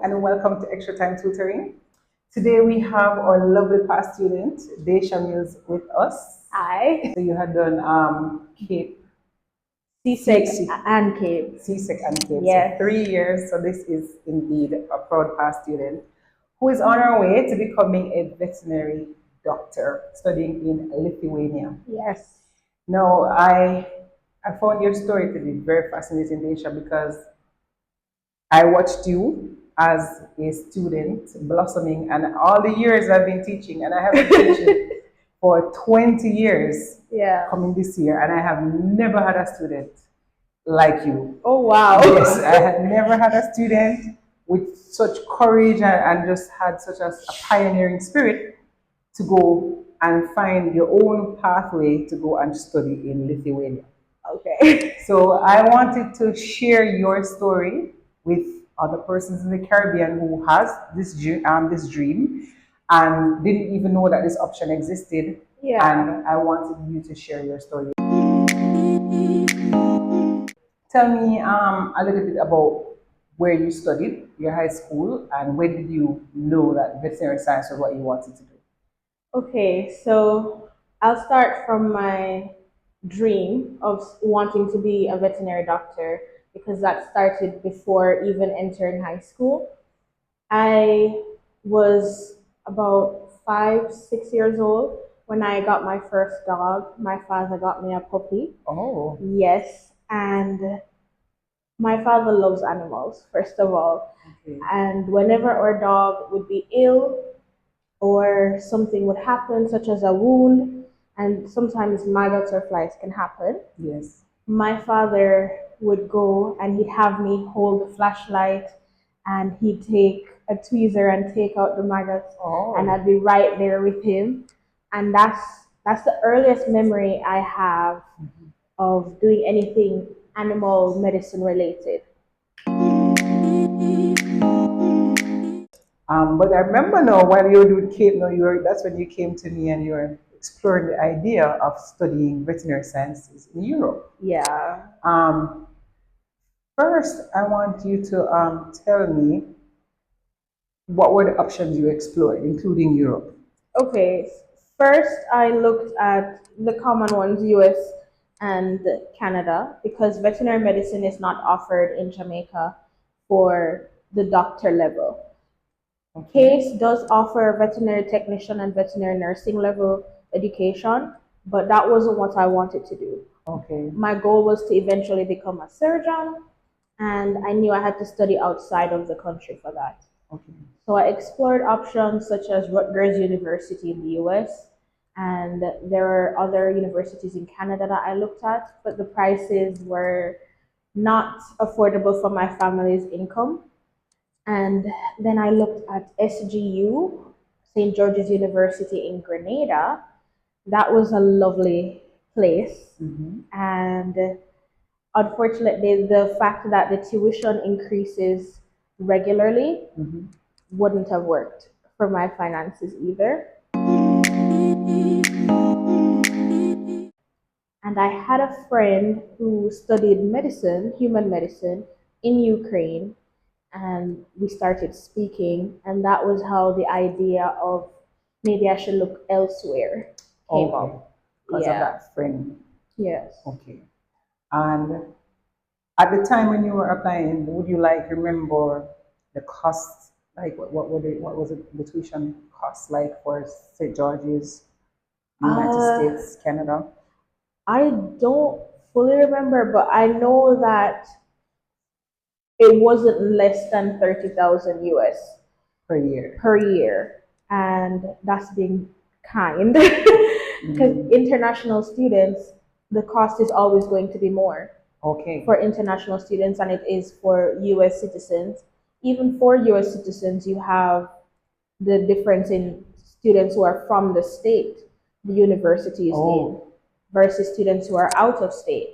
and welcome to Extratime Tutoring. Today we have our lovely past student, Daesha Mills, with us. Hi. So you had done CAPE, CSEC and CAPE. CSEC and CAPE, Yes. so 3 years. So this is indeed a proud past student who is on her way to becoming a veterinary doctor studying in Lithuania. Yes. Now, I found your story to be very fascinating, Daesha, because I watched you as a student blossoming, and all the years I've been teaching, and I have been teaching for 20 years Yeah. coming this year, and I have never had a student like you. Oh, wow. Yes, I had never had a student with such courage and just had such a pioneering spirit to go and find your own pathway to go and study in Lithuania. Okay. So I wanted to share your story with other persons in the Caribbean who has this dream and didn't even know that this option existed. Yeah. And I wanted you to share your story. Tell me a little bit about where you studied, your high school, and when did you know that veterinary science was what you wanted to do? Okay, so I'll start from my dream of wanting to be a veterinary doctor because that started before even entering high school. I was about 5, 6 years old when I got my first dog. My father got me a puppy. Oh, Yes, and my father loves animals, first of all. okay. And whenever our dog would be ill or something would happen, such as a wound, and sometimes maggots or flies can happen, Yes. my father would go and he'd have me hold the flashlight and he'd take a tweezer and take out the maggots, and Oh, I'd be right there with him. And that's the earliest memory I have of doing anything animal medicine related. but I remember now while you were doing CAPE, now that's when you came to me and you were exploring the idea of studying veterinary sciences in Europe. Yeah. Um, First, I want you to tell me what were the options you explored, including Europe. Okay, first I looked at the common ones, US and Canada, because veterinary medicine is not offered in Jamaica for the doctor level. Okay. CASE does offer veterinary technician and veterinary nursing level education, but that wasn't what I wanted to do. Okay. My goal was to eventually become a surgeon, and I knew I had to study outside of the country for that. Okay. So I explored options such as Rutgers University in the US, and there are other universities in Canada that I looked at, but the prices were not affordable for my family's income. And then I looked at SGU, St. George's University in Grenada. That was a lovely place. Mm-hmm. And unfortunately, the fact that the tuition increases regularly Mm-hmm. wouldn't have worked for my finances either. And I had a friend who studied medicine, human medicine, in Ukraine, and we started speaking, and that was how the idea of maybe I should look elsewhere came Okay. up. Because of Yeah, that friend. yes. Okay. And at the time when you were applying, would you like remember the costs? Like what was it, the tuition costs like for St. George's, United Uh, States, Canada I don't fully remember, but I know that it wasn't less than 30,000 US per year? per year, and that's being kind. Because Mm. international students, the cost is always going to be more Okay. for international students than it is for US citizens. Even for US citizens, you have the difference in students who are from the state the university is in Oh, versus students who are out of state.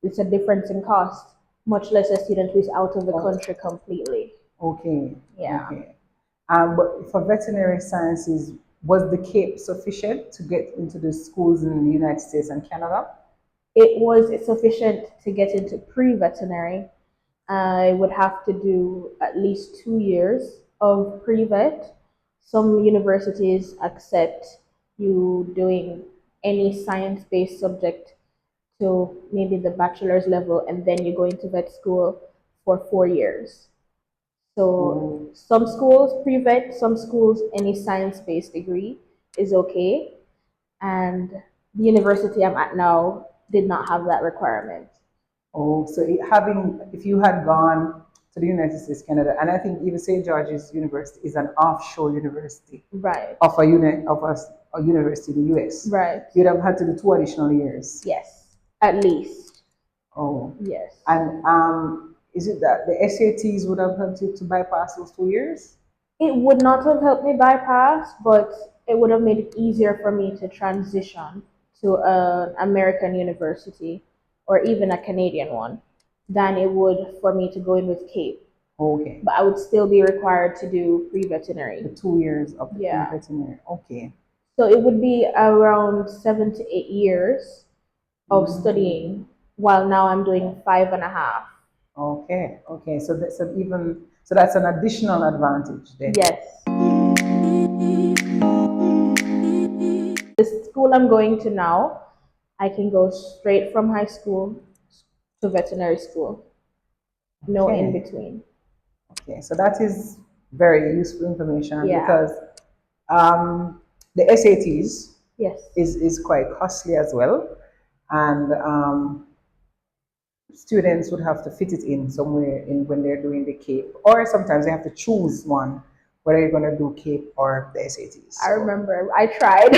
It's a difference in cost, much less a student who is out of the oh, country completely. okay. Yeah. Okay. But for veterinary sciences, was the CAPE sufficient to get into the schools in the United States and Canada? It was sufficient to get into pre veterinary. I would have to do at least 2 years of pre-vet. Some universities accept you doing any science-based subject to maybe the bachelor's level, and then you go into vet school for 4 years. So Oh, some schools pre-vet, some schools any science-based degree is okay, and the university I'm at now did not have that requirement. oh, so having, if you had gone to the United States, Canada, and I think even St. George's University is an offshore university Right, of a unit of a university in the US, right. you'd have had to do 2 additional years. Yes, at least. Oh, Yes. and is it that the SATs would have helped you to bypass those 2 years? It would not have helped me bypass, but it would have made it easier for me to transition to an American university or even a Canadian one than it would for me to go in with CAPE. Okay, But I would still be required to do the pre-veterinary. 2 years of the Yeah. pre-veterinary. Okay. So it would be around 7 to 8 years of studying, while now I'm doing 5.5. Okay, okay. So that's an even so that's an additional advantage then. Yes. The school I'm going to now, I can go straight from high school to veterinary school. No in Okay, between. okay. So that is very useful information Yeah. because the SATs Yes. is quite costly as well, and students would have to fit it in somewhere in when they're doing the CAPE, or sometimes they have to choose one whether you're going to do CAPE or the SATs. I So remember I tried.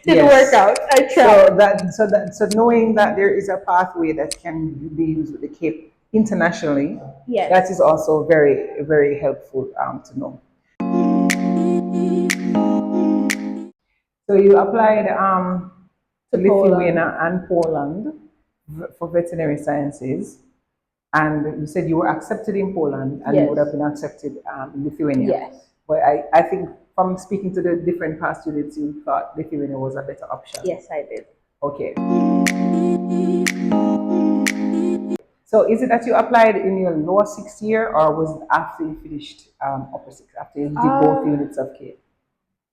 Didn't work yes. out. I So tried. so knowing that there is a pathway that can be used with the CAPE internationally, that Yes. is also very helpful to know. So you applied To to Poland. Lithuania and Poland for veterinary sciences, and you said you were accepted in Poland and you would have Yes. been accepted in Lithuania. Yes. But I think from speaking to the different past students, you thought Lithuania was a better option. Yes, I did. Okay. So is it that you applied in your lower sixth year, or was it after you finished upper sixth, after you did both Uh, units of K?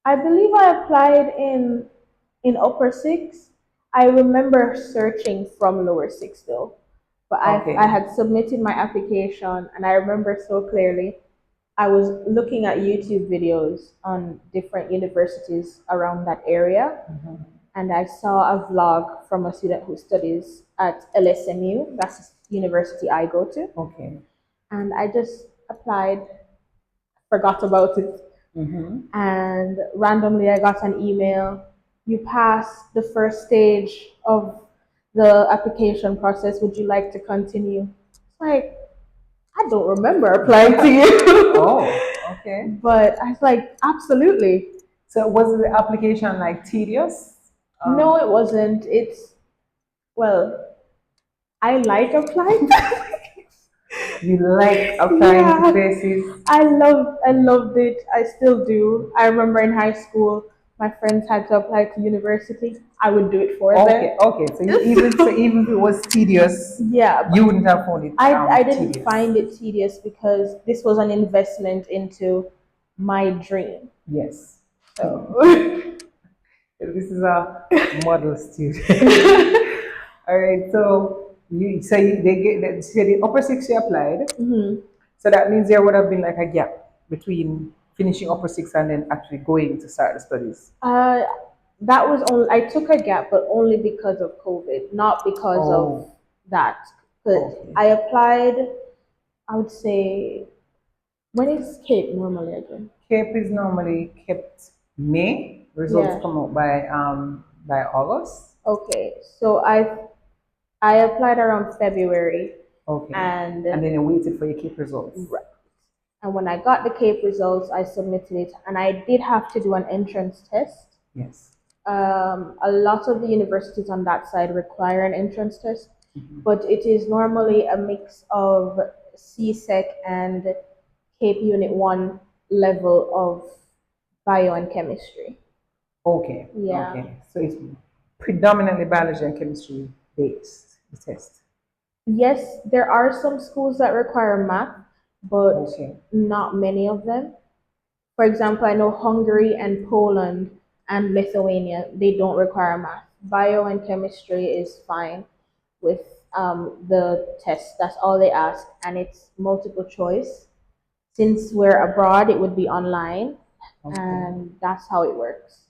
I believe I applied in upper six. I remember searching from lower six though, but I Okay. had submitted my application, and I remember so clearly. I was looking at YouTube videos on different universities around that area, and I saw a vlog from a student who studies at LSMU. That's the university I go to, Okay. and I just applied, forgot about it, Mm-hmm. and randomly I got an email. You passed the first stage of the application process. Would you like to continue? It's like, I don't remember applying to you. Oh, okay. But I was like, absolutely. So was the application like tedious? No, Um, it wasn't. It's, well, I like applying. you like applying to Yeah, places? I loved it. I still do. I remember in high school, my friends had to apply to university. I would do it for them. Okay, okay. So even if it was tedious, Yeah, you but wouldn't have found it I didn't tedious. find it tedious because this was an investment into my dream. Yes. So This is a model student. All right. So you say they get that. So the upper six you applied. mhm. So that means there would have been like a gap between finishing upper six and then actually going to start the studies. uh, that was only I took a gap, but only because of COVID, not because of Oh, that. But okay. I applied. I would say, when is Cape normally again? CAPE is normally kept May. Results Yeah. come out by August. Okay. So I applied around February, Okay. and And then you waited for your CAPE results. right. And when I got the Cape results, I submitted it, and I did have to do an entrance test. Yes. A lot of the universities on that side require an entrance test, but it is normally a mix of CSEC and Cape Unit 1 level of bio and chemistry. Okay. Yeah. Okay. So it's predominantly biology and chemistry based, the test. Yes, there are some schools that require math, but Okay. not many of them. For example, I know Hungary and Poland and Lithuania, they don't require math. Bio and chemistry is fine with the test. That's all they ask, and it's multiple choice. Since we're abroad, it would be online, Okay. and that's how it works.